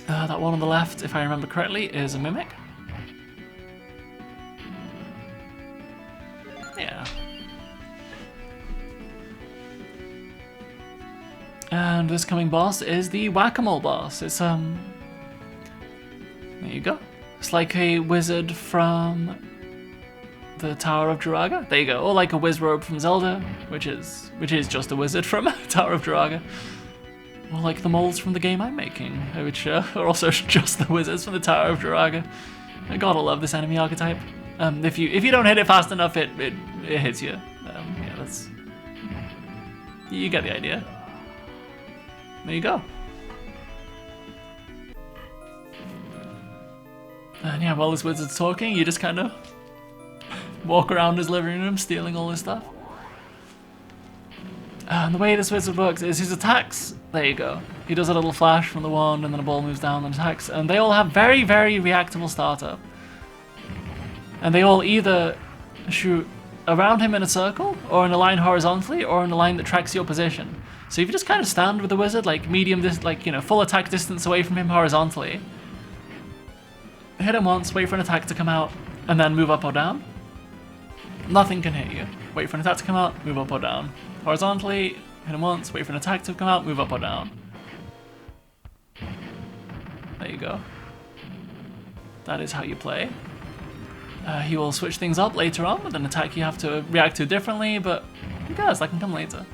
That one on the left, if I remember correctly, is a mimic. Yeah. And this coming boss is the Whack-A-Mole boss. It's there you go. It's like a wizard from the Tower of Jiraga. There you go. Or like a Wizrobe from Zelda, which is just a wizard from Tower of Jiraga. Or like the moles from the game I'm making, which are also just the wizards from the Tower of Jiraga. I gotta love this enemy archetype. If you don't hit it fast enough, it hits you. Yeah, that's, you get the idea. There you go. And yeah, while this wizard's talking, you just kind of walk around his living room, stealing all his stuff. And the way this wizard works is his attacks, there you go. He does a little flash from the wand and then a ball moves down and attacks. And they all have very, very reactable startup. And they all either shoot around him in a circle, or in a line horizontally, or in a line that tracks your position. So if you just kind of stand with the wizard, like full attack distance away from him horizontally, hit him once, wait for an attack to come out, and then move up or down, nothing can hit you. Wait for an attack to come out, move up or down. Horizontally, hit him once, wait for an attack to come out, move up or down. There you go. That is how you play. He will switch things up later on with an attack you have to react to differently, but who cares, that can come later.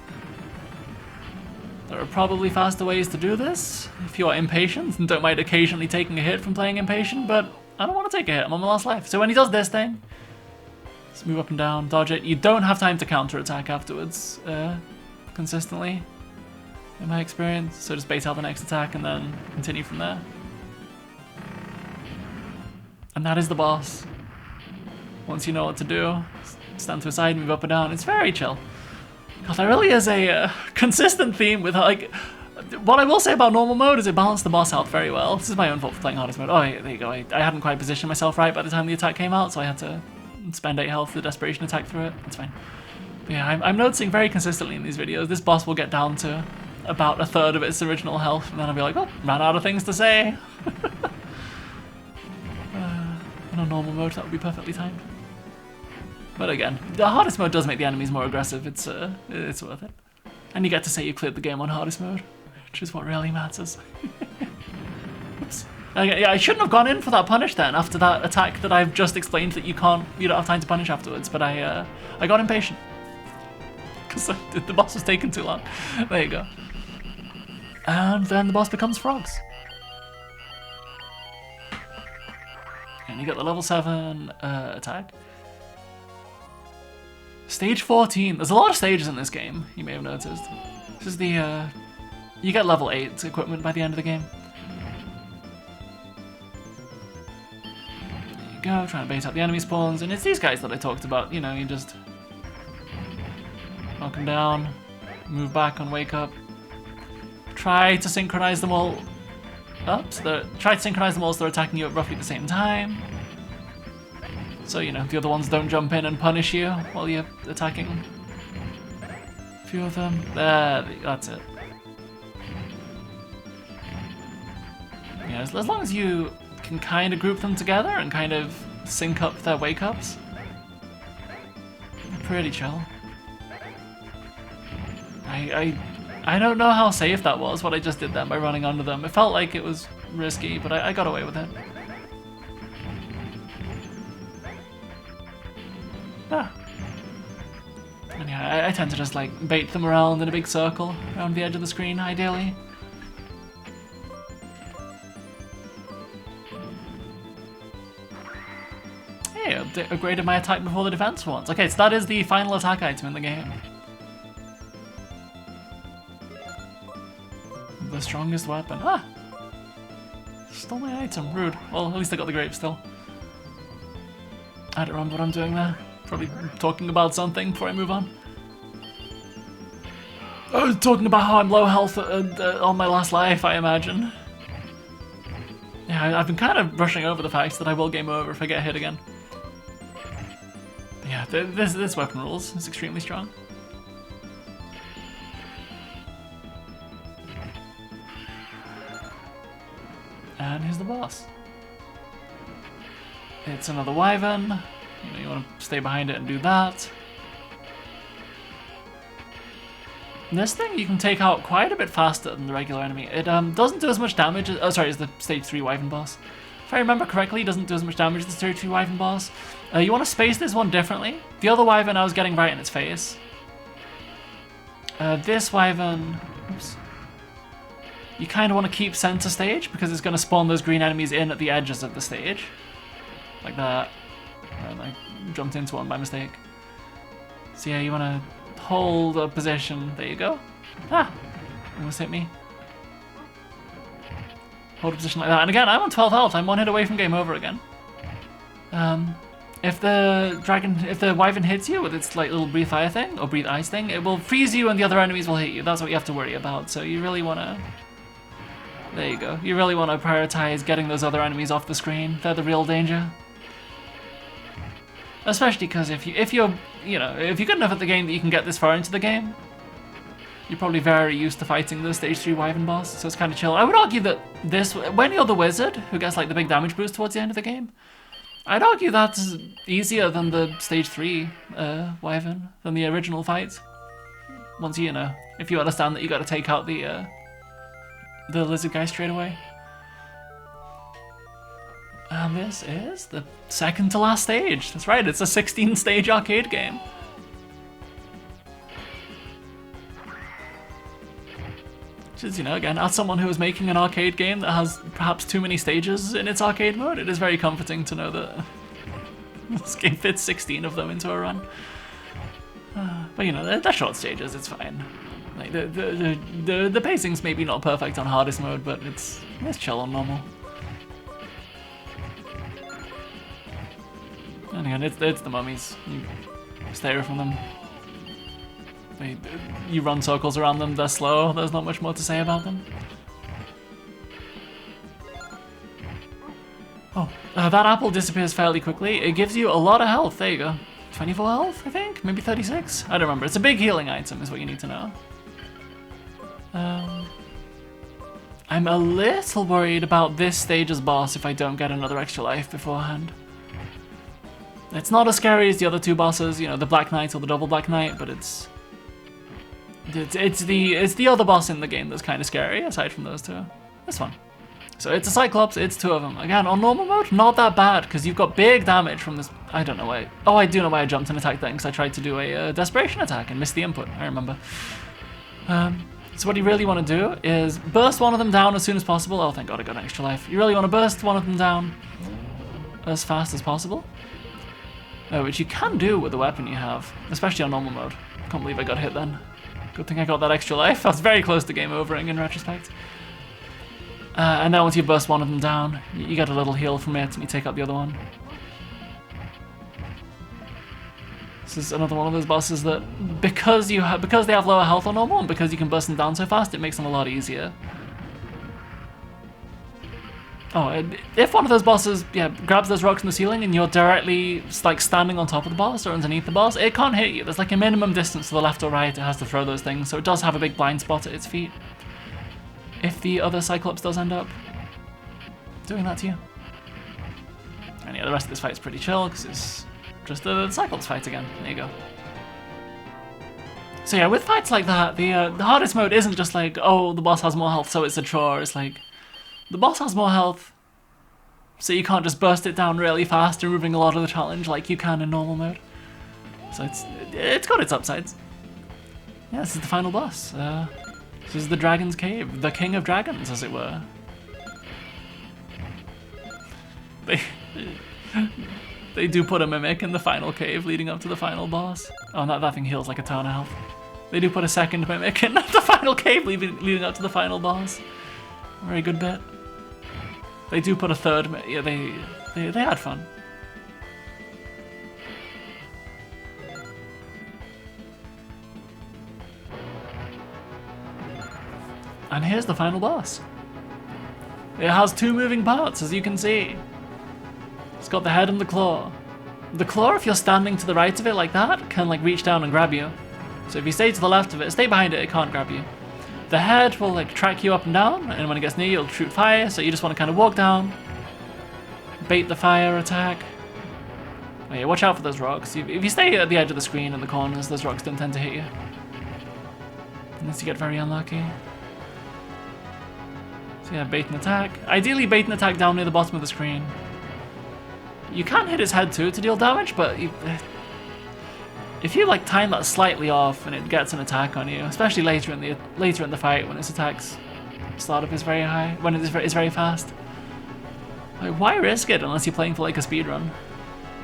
There are probably faster ways to do this if you're impatient and don't mind occasionally taking a hit from playing impatient, but I don't want to take a hit, I'm on my last life. So when he does this thing, just move up and down, dodge it. You don't have time to counterattack afterwards consistently, in my experience, so just bait out the next attack and then continue from there. And that is the boss. Once you know what to do, stand to a side, move up and down, it's very chill. God, there really is a consistent theme with, like, what I will say about normal mode is it balanced the boss out very well. This is my own fault for playing hardest mode. Oh, yeah, there you go. I hadn't quite positioned myself right by the time the attack came out, so I had to spend 8 health to desperation attack through it. It's fine. But yeah, I'm noticing very consistently in these videos, this boss will get down to about a third of its original health, and then I'll be like, oh, ran out of things to say. In a normal mode, that would be perfectly timed. But again, the hardest mode does make the enemies more aggressive. It's worth it. And you get to say you cleared the game on hardest mode, which is what really matters. Oops. Okay, yeah, I shouldn't have gone in for that punish then, after that attack that I've just explained that you don't have time to punish afterwards, but I got impatient. Because the boss was taking too long. There you go. And then the boss becomes frogs. And you get the level 7 attack. Stage 14. There's a lot of stages in this game, you may have noticed. This is the, you get level 8 equipment by the end of the game. There you go, trying to bait out the enemy spawns, and it's these guys that I talked about, you know, you just knock them down, move back on wake up, try to synchronize them all up, so they're attacking you at roughly the same time. So, you know, the other ones don't jump in and punish you while you're attacking a few of them. There, that's it. Yeah, as long as you can kind of group them together and kind of sync up their wake-ups, pretty chill. I don't know how safe that was, what I just did then by running under them. It felt like it was risky, but I got away with it. Ah. And yeah, I tend to just like bait them around in a big circle around the edge of the screen, ideally. Hey, I upgraded my attack before the defense for once. Okay, so that is the final attack item in the game. The strongest weapon. Ah! stole my item. Rude. Well, at least I got the grape still. I don't remember what I'm doing there. Probably talking about something before I move on. I was talking about how I'm low health on my last life, I imagine. Yeah, I've been kind of brushing over the fact that I will game over if I get hit again. But yeah, this weapon rules. It's extremely strong. And here's the boss. It's another Wyvern. You know, you want to stay behind it and do that. This thing you can take out quite a bit faster than the regular enemy. It doesn't do as much damage as, oh sorry, it's the stage 3 Wyvern boss. If I remember correctly, it doesn't do as much damage as the stage 3 Wyvern boss. You want to space this one differently. The other Wyvern I was getting right in its face. This Wyvern, oops. You kind of want to keep center stage because it's going to spawn those green enemies in at the edges of the stage. Like that. And I jumped into one by mistake. So yeah, you want to hold a position. There you go. Ah! Almost hit me. Hold a position like that. And again, I'm on 12 health. I'm 1 hit away from game over again. If the Wyvern hits you with its like little breathe fire thing, or breathe ice thing, it will freeze you and the other enemies will hit you. That's what you have to worry about. So you really want to... There you go. You really want to prioritize getting those other enemies off the screen. They're the real danger. Especially because if you're good enough at the game that you can get this far into the game, you're probably very used to fighting the stage 3 Wyvern boss, so it's kind of chill. I would argue that this, when you're the wizard who gets like the big damage boost towards the end of the game, I'd argue that's easier than the stage 3 Wyvern, than the original fight. Once if you understand that you got to take out the lizard guy straight away. And this is the second to last stage. That's right, it's a 16-stage arcade game. Which is, again, as someone who is making an arcade game that has perhaps too many stages in its arcade mode, it is very comforting to know that this game fits 16 of them into a run. But they're short stages, it's fine. Like the pacing's maybe not perfect on hardest mode, but it's chill on normal. And again, it's the mummies. You stay away from them. You run circles around them, they're slow, there's not much more to say about them. Oh, that apple disappears fairly quickly. It gives you a lot of health, there you go. 24 health, I think? Maybe 36? I don't remember. It's a big healing item is what you need to know. I'm a little worried about this stage's boss if I don't get another extra life beforehand. It's not as scary as the other two bosses, the Black Knight or the Double Black Knight, but it's the other boss in the game that's kind of scary, aside from those two. This one. So it's a Cyclops, it's 2 of them. Again, on normal mode, not that bad, because you've got big damage from this... I don't know why... Oh, I do know why I jumped and attacked that, because I tried to do a desperation attack and missed the input, I remember. So what you really want to do is burst one of them down as soon as possible. Oh, thank God I got an extra life. You really want to burst one of them down as fast as possible. Which you can do with the weapon you have, especially on normal mode. Can't believe I got hit then. Good thing I got that extra life. I was very close to game overing in retrospect. And then once you burst one of them down, you get a little heal from it and you take out the other one. This is another one of those bosses that, because they have lower health on normal and because you can burst them down so fast, it makes them a lot easier. Oh, if one of those bosses, grabs those rocks in the ceiling and you're directly like standing on top of the boss or underneath the boss, it can't hit you. There's like a minimum distance to the left or right it has to throw those things, so it does have a big blind spot at its feet. If the other Cyclops does end up doing that to you. And yeah, the rest of this fight's pretty chill because it's just the Cyclops fight again. There you go. So yeah, with fights like that, the hardest mode isn't just like, oh, the boss has more health, so it's a chore. It's like, the boss has more health, so you can't just burst it down really fast, removing a lot of the challenge like you can in normal mode. So it's got its upsides. Yeah, this is the final boss. This is the Dragon's Cave, the King of Dragons, as it were. They do put a mimic in the final cave leading up to the final boss. Oh, that thing heals like a ton of health. They do put a second mimic in the final cave leading up to the final boss. Very good bit. They do put a third, yeah, they had fun. And here's the final boss. It has 2 moving parts, as you can see. It's got the head and the claw. The claw, if you're standing to the right of it like that, can like reach down and grab you. So if you stay to the left of it, stay behind it, it can't grab you. The head will like track you up and down, and when it gets near you, it'll shoot fire, so you just want to kind of walk down, bait the fire attack. Oh yeah, watch out for those rocks. If you stay at the edge of the screen in the corners, those rocks don't tend to hit you. Unless you get very unlucky. So yeah, bait and attack. Ideally bait and attack down near the bottom of the screen. You can hit his head too to deal damage, but if you like time that slightly off and it gets an attack on you, especially later in the fight when its attacks startup is very high, when it's very fast, like why risk it unless you're playing for like a speed run?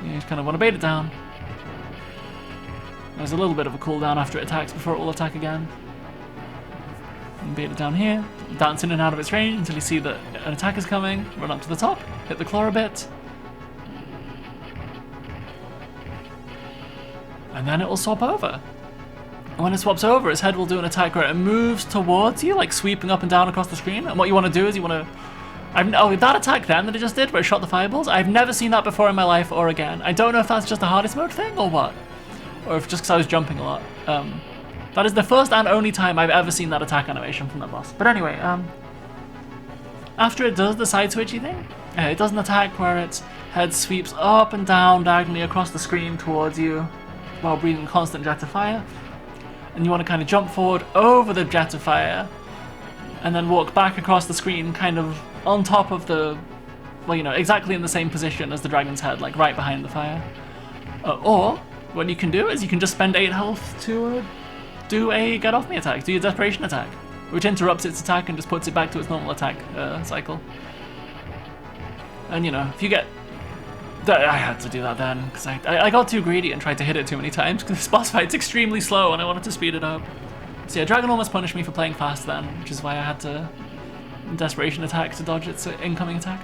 You just kind of want to bait it down. There's a little bit of a cooldown after it attacks before it will attack again. And bait it down here, dance in and out of its range until you see that an attack is coming, run up to the top, hit the claw a bit, and then it will swap over. And when it swaps over, its head will do an attack where it moves towards you, like sweeping up and down across the screen. And what you want to do is you want to... Oh, that attack then that it just did, where it shot the fireballs, I've never seen that before in my life or again. I don't know if that's just a hardest mode thing or what. Or if just because I was jumping a lot. That is the first and only time I've ever seen that attack animation from that boss. But anyway, after it does the side switchy thing, it does an attack where its head sweeps up and down diagonally across the screen towards you while breathing constant jet of fire. And you want to kind of jump forward over the jet of fire and then walk back across the screen kind of on top of the, well, you know, exactly in the same position as the dragon's head, like right behind the fire. Or what you can do is you can just spend 8 health to do a get off me attack, do your desperation attack, which interrupts its attack and just puts it back to its normal attack cycle. And you know, if you get... I had to do that then, because I got too greedy and tried to hit it too many times, because this boss fight's extremely slow and I wanted to speed it up. So yeah, Dragon almost punished me for playing fast then, which is why I had to desperation attack to dodge its incoming attack.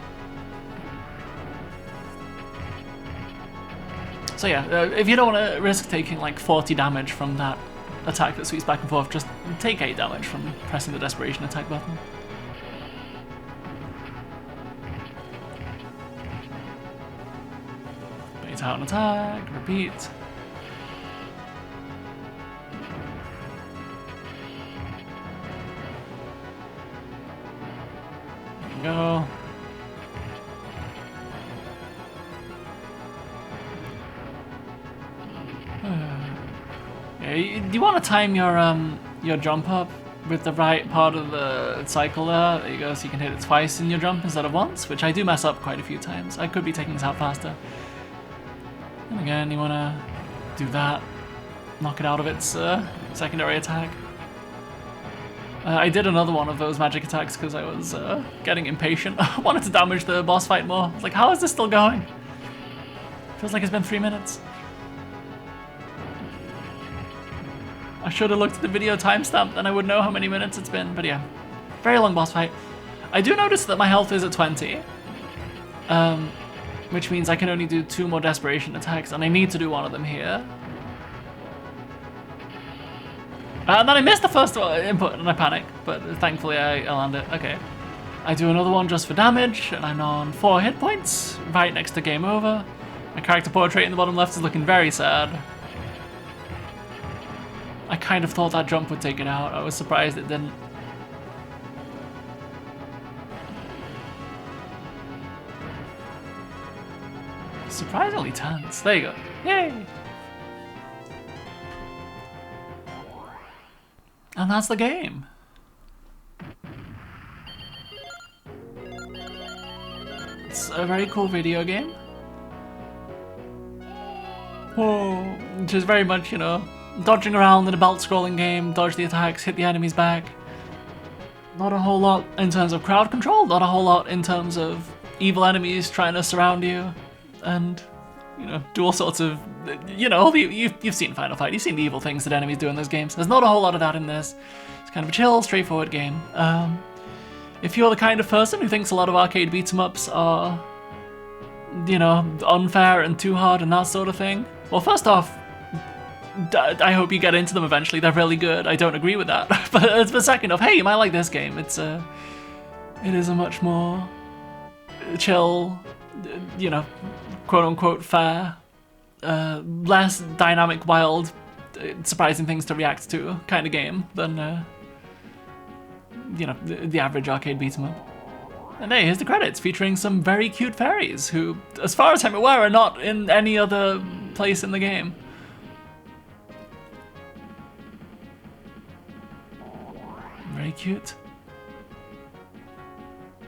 So yeah, if you don't want to risk taking like 40 damage from that attack that sweeps back and forth, just take 8 damage from pressing the desperation attack button. Bait out an attack, repeat. There we go. You want to time your jump up with the right part of the cycle there. There you go, so you can hit it twice in your jump instead of once, which I do mess up quite a few times. I could be taking this out faster. And again, you want to do that, knock it out of its secondary attack. I did another one of those magic attacks because I was getting impatient. I wanted to damage the boss fight more. I was like, how is this still going? Feels like it's been 3 minutes. I should have looked at the video timestamp, then I would know how many minutes it's been, but yeah. Very long boss fight. I do notice that my health is at 20, which means I can only do 2 more desperation attacks, and I need to do one of them here. And then I missed the first input, and I panic, but thankfully I land it. Okay. I do another one just for damage, and I'm on 4 hit points, right next to game over. My character portrait in the bottom left is looking very sad. I kind of thought that jump would take it out. I was surprised it didn't. Surprisingly tense. There you go. Yay! And that's the game. It's a very cool video game. Whoa, which is very much, you know, dodging around in a belt-scrolling game, dodge the attacks, hit the enemies back. Not a whole lot in terms of crowd control, not a whole lot in terms of evil enemies trying to surround you, and, you know, do all sorts of, you know, you've seen Final Fight, you've seen the evil things that enemies do in those games. There's not a whole lot of that in this. It's kind of a chill, straightforward game. if you're the kind of person who thinks a lot of arcade beat-em-ups are, you know, unfair and too hard and that sort of thing, well, first off, I hope you get into them eventually. They're really good. I don't agree with that. But second off, hey, you might like this game. It is a much more chill, you know, quote-unquote fair, less dynamic, wild, surprising things to react to kind of game than, you know, the average arcade beat-em-up. And hey, here's the credits, featuring some very cute fairies who, as far as I'm aware, are not in any other place in the game. Very cute.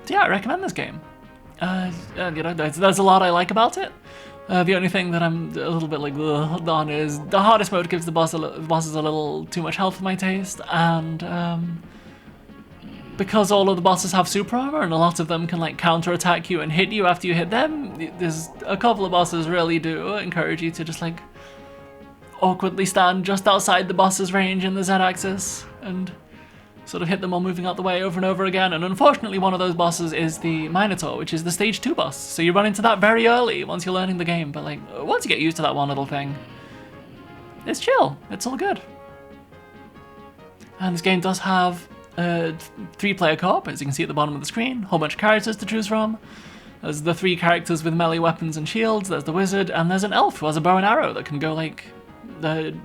So yeah, I recommend this game. And you know, there's a lot I like about it. The only thing that I'm a little bit like on is the hardest mode gives the bosses a little too much health for my taste, and because all of the bosses have super armor and a lot of them can like counterattack you and hit you after you hit them, there's a couple of bosses really do encourage you to just like awkwardly stand just outside the boss's range in the Z-axis and sort of hit them while moving out the way over and over again. And unfortunately one of those bosses is the Minotaur, which is the stage 2 boss. So you run into that very early once you're learning the game, but like once you get used to that one little thing, it's chill, it's all good. And this game does have 3-player co-op, as you can see at the bottom of the screen, whole bunch of characters to choose from. There's the 3 characters with melee weapons and shields, there's the wizard, and there's an elf who has a bow and arrow that can go like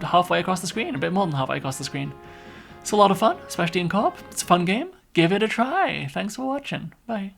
halfway across the screen, a bit more than halfway across the screen. It's a lot of fun, especially in co-op. It's a fun game. Give it a try. Thanks for watching. Bye.